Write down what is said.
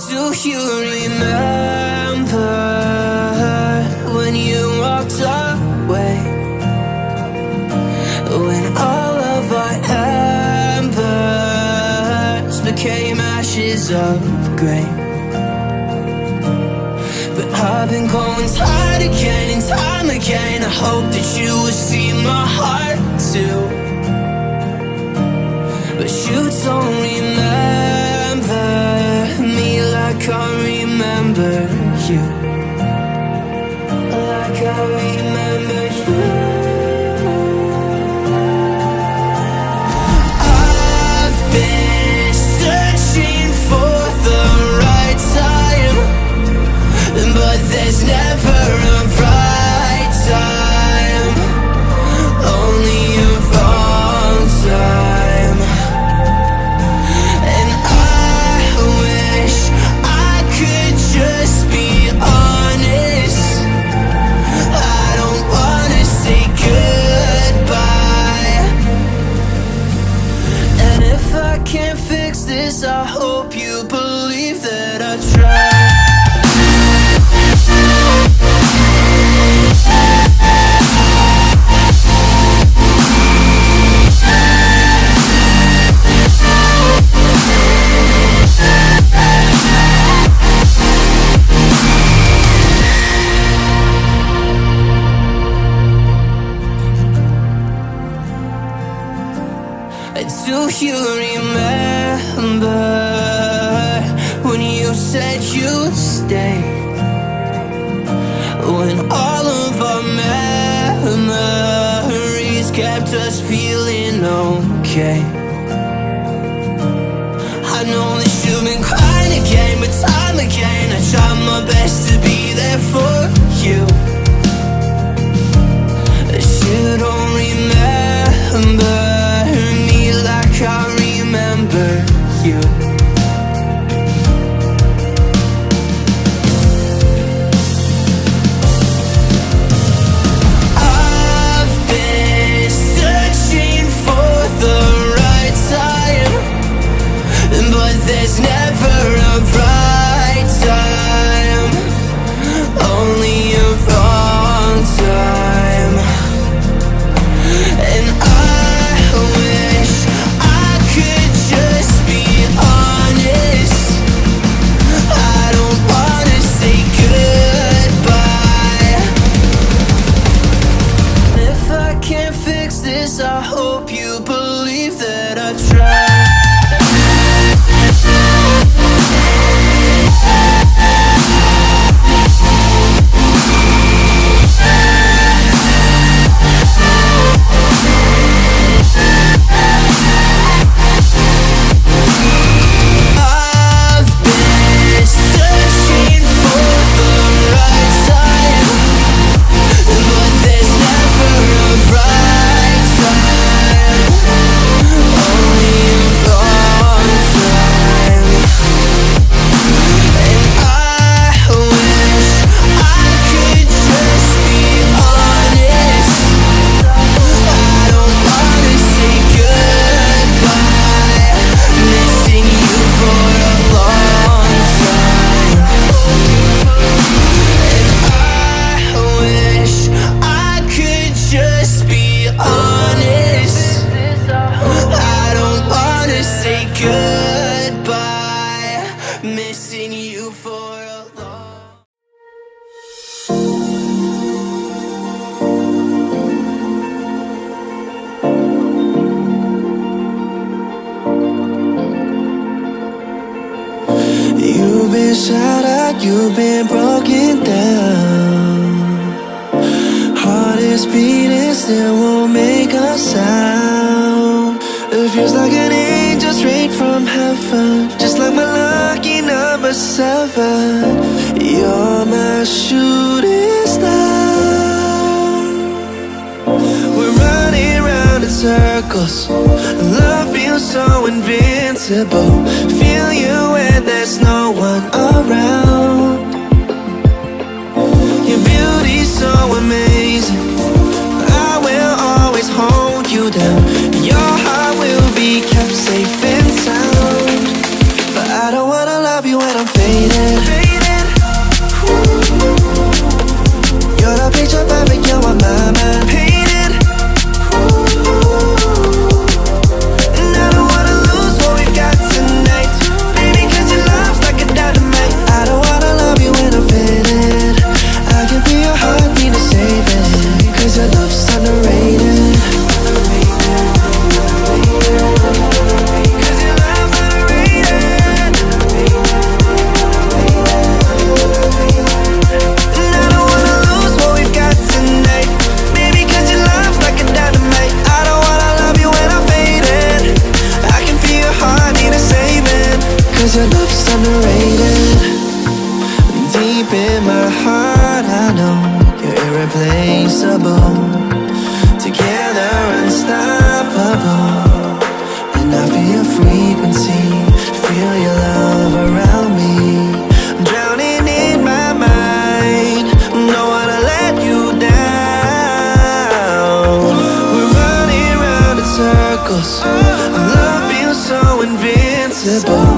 Do you remember when you walked away? When all of our embers became ashes of grey. But I've been going time again and time again. I hope that you will see my heart too. But you don't remember me like I remember you. Like I remember you. I've been searching for the right time, but there's never a right time, only a wrong time. And I wish I could just be honest. I don't wanna say goodbye. And if I can't fix this, I hope you believe that I tried. Do you remember when you said you'd stay? When all of our memories kept us feeling okay. I know that you've been crying again, but time again I tried my best to be there for you. But you don't remember like I remember you. I've been searching for the right time, but there's never a right time, only a wrong time. And I wish could just be honest. I don't wanna say goodbye. If I can't fix this, I hope you believe that I tried. You've been shattered, you've been broken down. Heart is beating, still won't make a sound. It feels like an angel straight from heaven, just like my lucky number 7. You're my shooting star. We're running round in circles, love feels so invincible. Feel you when there's no one around. Your beauty's so amazing, I will always hold you down. Your heart will be kept safe and sound. But I don't wanna love you when I'm fading. 'cause your love's underrated. Deep in my heart I know you're irreplaceable. Together unstoppable. And I feel your frequency, feel your love around me. I'm drowning in my mind, don't wanna let you down. We're running round in circles, our love feels so invincible.